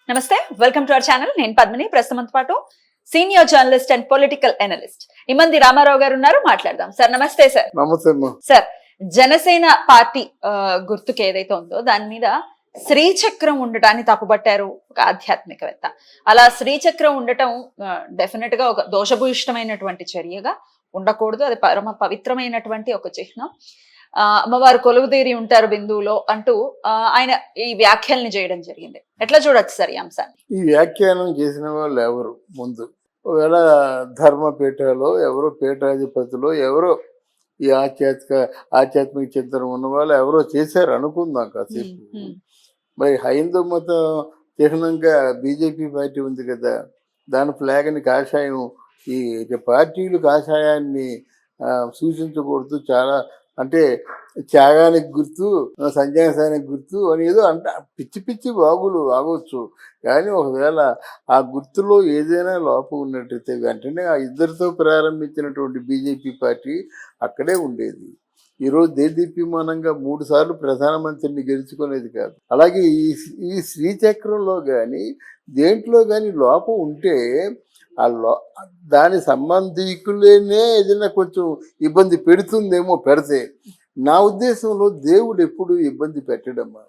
నమస్తే, welcome to our channel. నేను పద్మిని. ప్రస్తుతంతో పాటు senior journalist and political analyst Imandi Ramarao గారు ఉన్నారు. మాట్లాడదాం. సార్ నమస్తే. సార్ నమస్తే. సార్, జనసేన పార్టీ గుర్తుకు ఏదైతే ఉందో దాని మీద శ్రీచక్రం ఉండటాన్ని తప్పుపట్టారు ఒక ఆధ్యాత్మికవేత్త. అలా శ్రీచక్రం ఉండటం డెఫినెట్ గా ఒక దోషభూయిష్టమైనటువంటి చర్యగా ఉండకూడదు. అది పరమ పవిత్రమైనటువంటి ఒక చిహ్నం. అమ్మవారు కొలువుదీరి ఉంటారు బిందువులో అంటూ ఆయన ఈ వ్యాఖ్యల్ని చేయడం జరిగింది. ఎట్లా చూడొచ్చు సార్ ఈ అంశాన్ని? ఈ వ్యాఖ్యానం చేసిన వాళ్ళు ఎవరు? ముందు ఒకవేళ ధర్మపీఠలో ఎవరో పీఠాధిపతులు ఎవరో ఈ ఆధ్యాత్మిక చింతన ఉన్న వాళ్ళు ఎవరో చేశారు అనుకుందాం కాసేపు. మరి హైందవ మతం చిహ్నంగా బీజేపీ పార్టీ ఉంది కదా, దాని ఫ్లాగ్ని కాషాయం, ఈ పార్టీలు కాషాయాన్ని సూచించకూడదు, చాలా అంటే త్యాగానికి గుర్తు, సన్యాసానికి గుర్తు అని ఏదో అంట పిచ్చి పిచ్చి బాగులు ఆగవచ్చు. కానీ ఒకవేళ ఆ గుర్తులో ఏదైనా లోపం ఉన్నట్టయితే వెంటనే ఆ ఇద్దరితో ప్రారంభించినటువంటి బీజేపీ పార్టీ అక్కడే ఉండేది. ఈరోజు దేదీప్యమానంగా 3 సార్లు ప్రధానమంత్రిని గెలుచుకునేది కాదు. అలాగే ఈ శ్రీచక్రంలో కానీ దేంట్లో కానీ లోపం ఉంటే దాని సంబంధికులేనే ఏదైనా కొంచెం ఇబ్బంది పెడుతుందేమో. పెడితే నా ఉద్దేశంలో దేవుడు ఎప్పుడు ఇబ్బంది పెట్టడమ్మా.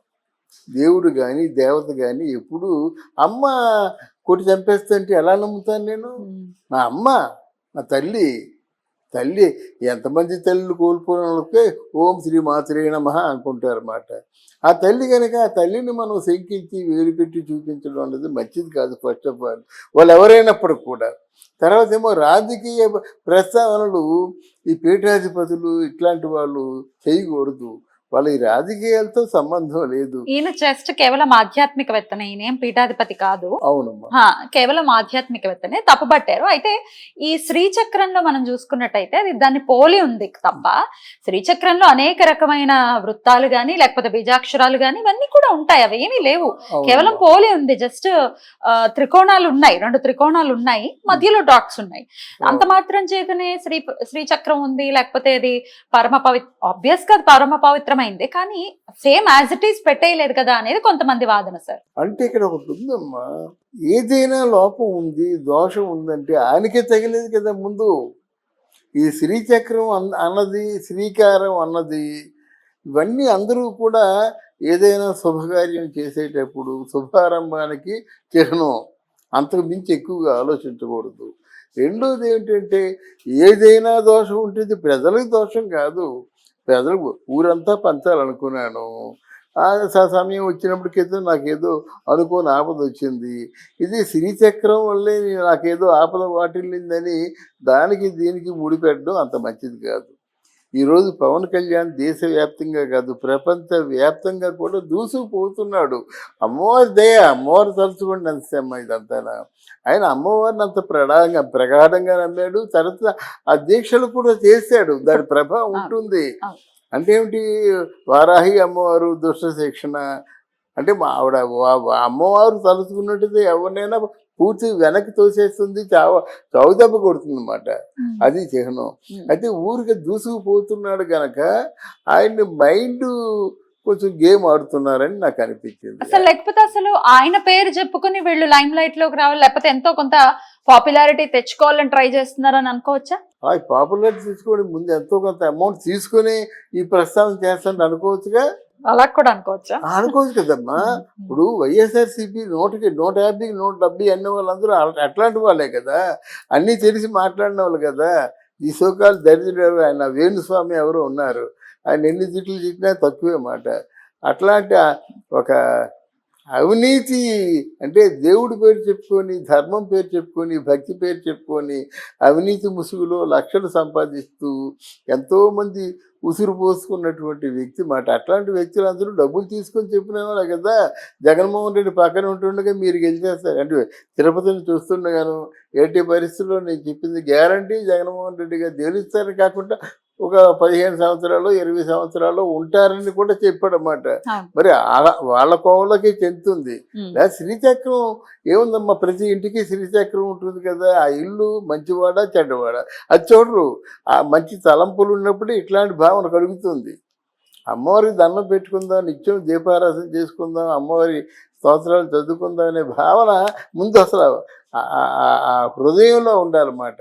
దేవుడు కానీ దేవత కానీ ఎప్పుడు అమ్మ కొట్టి చంపేస్తుంటే ఎలా నమ్ముతాను నేను? నా అమ్మ, నా తల్లి ఎంతమంది తల్లిని కోల్పోయిన వాళ్ళకే ఓం శ్రీ మాత్రే నమః అనుకుంటారన్నమాట. ఆ తల్లి కనుక ఆ తల్లిని మనం శంకించి వేలు పెట్టి చూపించడం అనేది మంచిది కాదు. ఫస్ట్ ఆఫ్ ఆల్ వాళ్ళు ఎవరైనప్పటికి కూడా. తర్వాత ఏమో రాజకీయ ప్రస్తావనలు ఈ పీఠాధిపతులు ఇట్లాంటి వాళ్ళు చేయకూడదు. వాళ్ళ ఈ రాజకీయాలతో సంబంధం లేదు. ఈయన జస్ట్ కేవలం ఆధ్యాత్మికవేత్తనే, ఈయనేం పీఠాధిపతి కాదు. అవునమ్మా, కేవలం ఆధ్యాత్మికవేత్తనే తప్పుపట్టారు. అయితే ఈ శ్రీచక్రంలో మనం చూసుకున్నట్టయితే అది దాన్ని పోలి ఉంది తప్ప శ్రీచక్రంలో అనేక రకమైన వృత్తాలు గాని లేకపోతే బీజాక్షరాలు గాని ఇవన్నీ కూడా ఉంటాయి. అవి ఏమీ లేవు, కేవలం పోలి ఉంది. జస్ట్ త్రికోణాలు ఉన్నాయి, 2 త్రికోణాలు ఉన్నాయి, మధ్యలో డాట్స్ ఉన్నాయి. అంత మాత్రం చేతనే శ్రీచక్రం ఉంది లేకపోతే అది ఆబ్వియస్ గా పరమ పవిత్రమైన కానీ సేమ్ యాజ్ ఇట్ ఈస్ పెట్టేయలేదు కదా అనేది కొంతమంది వాదన. సార్ అంటే ఇక్కడ ఒకటి ఉందమ్మా, ఏదైనా లోపం ఉంది, దోషం ఉందంటే ఆయనకే తగిలేదు కదా ముందు. ఈ శ్రీచక్రం అన్నది, శ్రీకారం అన్నది, ఇవన్నీ అందరూ కూడా ఏదైనా శుభకార్యం చేసేటప్పుడు శుభారంభానికి చిహ్నం, అంతకు మించి ఎక్కువగా ఆలోచించకూడదు. రెండోది ఏంటంటే ఏదైనా దోషం ఉంటుంది, ప్రజలకు దోషం కాదు, ప్రజలకు ఊరంతా పంచాలనుకున్నాను. ఆ సమయం వచ్చినప్పటికైతే నాకేదో అనుకోని ఆపద వచ్చింది. ఇది శ్రీచక్రం వల్లే నాకేదో ఆపద వాటిల్లిందని దానికి దీనికి ముడిపెట్టడం అంత మంచిది కాదు. ఈరోజు పవన్ కళ్యాణ్ దేశవ్యాప్తంగా కాదు ప్రపంచ వ్యాప్తంగా కూడా దూసుకుపోతున్నాడు. అమ్మవారి దయ, అమ్మవారు తలుచుకోండి అంతేమ్మా ఇదంతా. ఆయన అమ్మవారిని అంత ప్రగాఢంగా నమ్మాడు. తర్వాత ఆ దీక్షలు కూడా చేశాడు, దాని ప్రభావం ఉంటుంది. అంటే ఏమిటి? వారాహి అమ్మవారు దుష్ట శిక్షణ అంటే ఆవిడ అమ్మవారు తలుచుకున్నట్టయితే ఎవరినైనా పూర్తి వెనక్కి తోసేస్తుంది, చావు దెబ్బ కొడుతుంది అన్నమాట. అది చిహ్నం. అయితే ఊరికి దూసుకుపోతున్నాడు గనక ఆయన్ని మైండ్ కొంచెం గేమ్ ఆడుతున్నారని నాకు అనిపించింది. అసలు లేకపోతే అసలు ఆయన పేరు చెప్పుకుని వీళ్ళు లైమ్ లైట్ లోకి రావాలి, లేకపోతే ఎంతో కొంత పాపులారిటీ తెచ్చుకోవాలని ట్రై చేస్తున్నారని అనుకోవచ్చా? పాపులారిటీ తెచ్చుకోవడం ముందు ఎంతో కొంత అమౌంట్ తీసుకుని ఈ ప్రస్తావన చేస్తాను అనుకోవచ్చుగా. అలా కూడా అనుకోవచ్చా? అనుకోవచ్చు కదమ్మా. ఇప్పుడు వైఎస్ఆర్సీపీ 100కి 150కి 170 అన్న వాళ్ళందరూ అట్లాంటి వాళ్ళే కదా, అన్నీ తెలిసి మాట్లాడిన వాళ్ళు కదా. ఈ సోకాలు దరిద్రుడు ఆయన వేణుస్వామి ఎవరో ఉన్నారు, ఆయన ఎన్ని తిట్లు తిట్టినా తక్కువే మాట. అట్లాంటి ఒక అవినీతి అంటే దేవుడి పేరు చెప్పుకొని, ధర్మం పేరు చెప్పుకొని, భక్తి పేరు చెప్పుకొని అవినీతి ముసుగులో లక్షలు సంపాదిస్తూ ఎంతోమంది ఉసురు పోసుకున్నటువంటి వ్యక్తి మాట. అట్లాంటి వ్యక్తులు అందరూ డబ్బులు తీసుకొని చెప్పిన వాళ్ళే కదా. జగన్మోహన్ రెడ్డి పక్కన ఉంటుండగా మీరు గెలిచేస్తారు అంటే తిరుపతిని చూస్తుండగాను ఎట్టి పరిస్థితుల్లో నేను చెప్పింది గ్యారంటీ జగన్మోహన్ రెడ్డి గారు గెలుస్తారని కాకుండా ఒక 15 సంవత్సరాలు 20 సంవత్సరాలు ఉంటారని కూడా చెప్పాడన్నమాట. మరి వాళ్ళ కోవలకి చెందుతుంది. లేదా శ్రీచక్రం ఏముందమ్మా, ప్రతి ఇంటికి శ్రీచక్రం ఉంటుంది కదా. ఆ ఇల్లు మంచివాడ చెడ్డవాడ అది చూడరు. ఆ మంచి తలంపులు ఉన్నప్పుడు ఇట్లాంటి భావన కలుగుతుంది. అమ్మవారికి దండం పెట్టుకుందాం, నిత్యం దీపారాధన చేసుకుందాం, అమ్మవారి స్తోత్రాలు చదువుకుందాం అనే భావన ముందు అసలు ఆ హృదయంలో ఉండాలన్నమాట.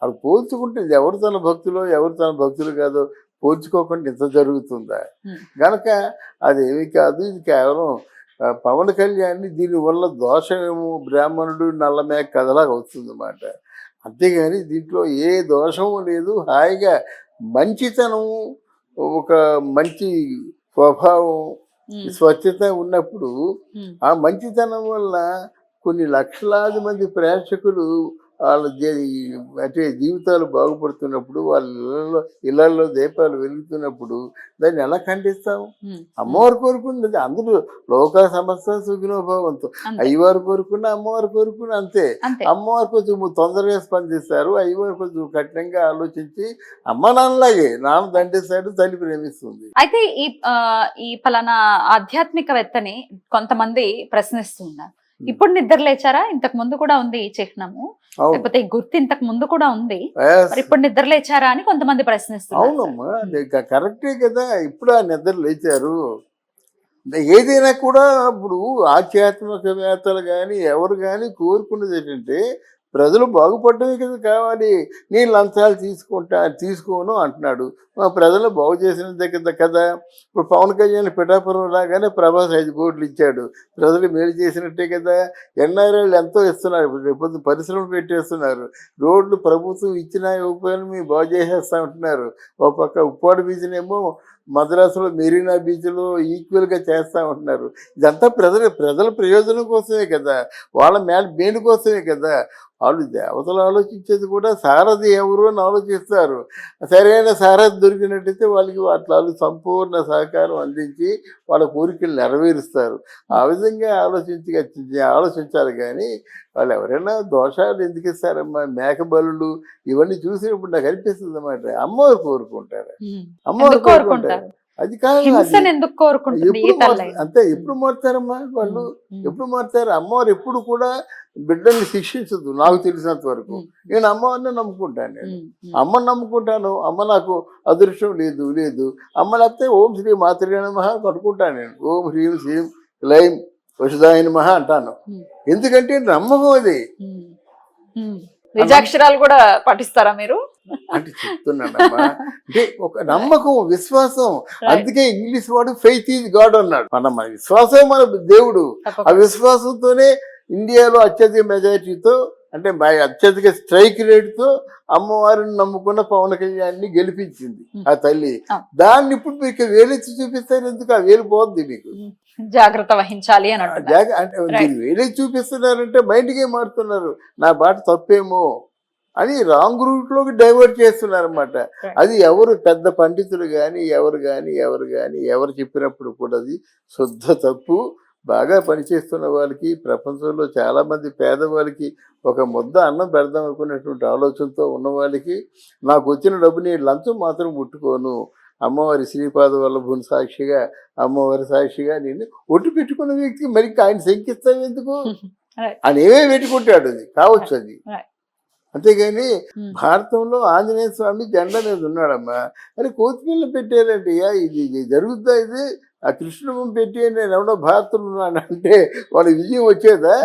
అది పోల్చుకుంటే ఇది ఎవరు తన భక్తులో ఎవరు తన భక్తులు కాదో పోల్చుకోకుండా ఇంత జరుగుతుందా గనక అదేమి కాదు. ఇది కేవలం పవన్ కళ్యాణ్ దీనివల్ల దోషమేమో బ్రాహ్మణుడు నల్లమేక కథలాగా వస్తుందన్నమాట. అంతేగాని దీంట్లో ఏ దోషము లేదు. హాయిగా మంచితనం, ఒక మంచి స్వభావం, స్వచ్ఛత ఉన్నప్పుడు ఆ మంచితనం వల్ల కొన్ని లక్షలాది మంది ప్రేక్షకులు వాళ్ళ అంటే జీవితాలు బాగుపడుతున్నప్పుడు, వాళ్ళ ఇళ్లలో దీపాలు వెలుగుతున్నప్పుడు దాన్ని ఎలా ఖండిస్తాం? అమ్మవారు కోరుకుంది అందరూ లోక సమస్త సుఖినోభావంతో. అయ్యవారు కోరుకున్న, అమ్మవారు కోరుకున్న అంతే. అమ్మవారు కొంచెం తొందరగా స్పందిస్తారు, అయ్యవారు కొంచెం కఠినంగా ఆలోచించి అమ్మ నాన్నలాగే నాన్న దండిస్తాడు, తల్లి ప్రేమిస్తుంది. అయితే ఈ ఫలానా ఆధ్యాత్మికవేత్తని కొంతమంది ప్రశ్నిస్తున్నారు, ఇప్పుడు నిద్ర లేచారా? ఇంతకు ముందు కూడా ఉంది ఈ చిహ్నము, లేకపోతే ఈ గుర్తు ఇంతకు ముందు కూడా ఉంది, ఇప్పుడు నిద్ర లేచారా అని కొంతమంది ప్రశ్నిస్తున్నారు. అవునమ్మా, కరెక్టే కదా. ఇప్పుడు ఆ నిద్ర లేచారు. ఏదైనా కూడా ఇప్పుడు ఆధ్యాత్మికవేత్తలు కానీ ఎవరు కానీ కోరుకున్నది ఏంటంటే ప్రజలు బాగుపడటమే కదా కావాలి. నేను లంచాలు తీసుకోను అంటున్నాడు. మా ప్రజలు బాగు చేసిన కదా. ఇప్పుడు పవన్ కళ్యాణ్ పిఠాపురం రాగానే ప్రభాస్ 5 కోట్లు ఇచ్చాడు, ప్రజలు మేలు చేసినట్టే కదా. ఎన్ఆర్ఐలు ఎంతో ఇస్తున్నారు, ఇప్పుడు రేపు పరిశ్రమలు పెట్టేస్తున్నారు. రోడ్లు ప్రభుత్వం ఇచ్చినా ఇవ్వకపోయినా మేము బాగు చేసేస్తా ఉంటున్నారు. ఒక పక్క ఉప్పాడు బీచ్నేమో మద్రాసులో మెరీనా బీచ్లో ఈక్వల్గా చేస్తూ ఉంటున్నారు. ఇదంతా ప్రజల ప్రయోజనం కోసమే కదా, వాళ్ళ మేలు కోసమే కదా. వాళ్ళు దేవతలు ఆలోచించేది కూడా సారథి ఎవరు అని ఆలోచిస్తారు. సరైన సారథి దొరికినట్టయితే వాళ్ళకి వాళ్ళు సంపూర్ణ సహకారం అందించి వాళ్ళ కోరికలు నెరవేరుస్తారు. ఆ విధంగా ఆలోచించాలి కానీ వాళ్ళు ఎవరైనా దోషాలు ఎందుకు ఇస్తారమ్మా? మేకబలులు ఇవన్నీ చూసినప్పుడు నాకు అనిపిస్తుంది అన్నమాట, అమ్మవారు కోరుకుంటారు, అమ్మవారు కోరుకుంటారు. అది కాదు, అంతే. ఎప్పుడు మారుతారమ్మా వాళ్ళు? ఎప్పుడు మారుతారు? అమ్మవారు ఎప్పుడు కూడా బిడ్డల్ని శిక్షించదు నాకు తెలిసినంత వరకు. నేను అమ్మవారిని నమ్ముకుంటాను, నేను అమ్మని నమ్ముకుంటాను. అమ్మ నాకు అదృష్టం లేదు అమ్మ లేకపోతే ఓం శ్రీ మాతృ నమః కట్టుకుంటాను నేను. ఓం హ్రీం శ్రీం క్లైం వసుదాయ నమః అంటాను. ఎందుకంటే నమ్మకం అది. నిజాక్షరాలు కూడా పాటిస్తారా మీరు? అంటే చెప్తున్నానమ్మా, అంటే ఒక నమ్మకం, విశ్వాసం. అందుకే ఇంగ్లీష్ వాడు ఫెయిత్ ఈజ్ గాడ్ అన్నాడు. మన విశ్వాసం మన దేవుడు. ఆ విశ్వాసంతోనే ఇండియాలో అత్యధిక మెజారిటీతో, అంటే అత్యధిక స్ట్రైక్ రేట్తో అమ్మవారిని నమ్ముకున్న పవన్ కళ్యాణ్ని గెలిపించింది ఆ తల్లి. దాన్ని ఇప్పుడు మీకు వేలెత్తి చూపిస్తారు ఎందుకు? ఆ వేలు పోద్ది మీకు. జాగ్రత్త వహించాలి అని అంటే మీరు వేలెత్తి చూపిస్తున్నారంటే మైండ్కే మారుతున్నారు. నా బాట తప్పేమో అని రాంగ్ రూట్లోకి డైవర్ట్ చేస్తున్నారు అన్నమాట. అది ఎవరు పెద్ద పండితులు కానీ ఎవరు చెప్పినప్పుడు కూడా అది శుద్ధ తప్పు. బాగా పనిచేస్తున్న వాళ్ళకి, ప్రపంచంలో చాలామంది పేదవాళ్ళకి ఒక ముద్ద అన్నం పెడదాం అనుకునేటువంటి ఆలోచనతో ఉన్న వాళ్ళకి, నాకు వచ్చిన డబ్బుని లంచం మాత్రం ముట్టుకోను, అమ్మవారి శ్రీపాద వల్లభుని సాక్షిగా, అమ్మవారి సాక్షిగా నేను ఒట్టు పెట్టుకున్న వ్యక్తికి మరి ఆయన శంకిస్తాం ఎందుకు? ఆయన ఏమేమి పెట్టుకుంటాడు, అది కావచ్చు అది. అంతేగాని భారతంలో ఆంజనేయ స్వామి జెండా మీద ఉన్నాడమ్మా. అరే కోతిపిల్ల పెట్టారంటే ఇది జరుగుద్దా? ఇది ఆ కృష్ణుడు పెట్టి నేను ఎవడో భారతులు ఉన్నాను అంటే వాళ్ళ విజయం వచ్చేదా?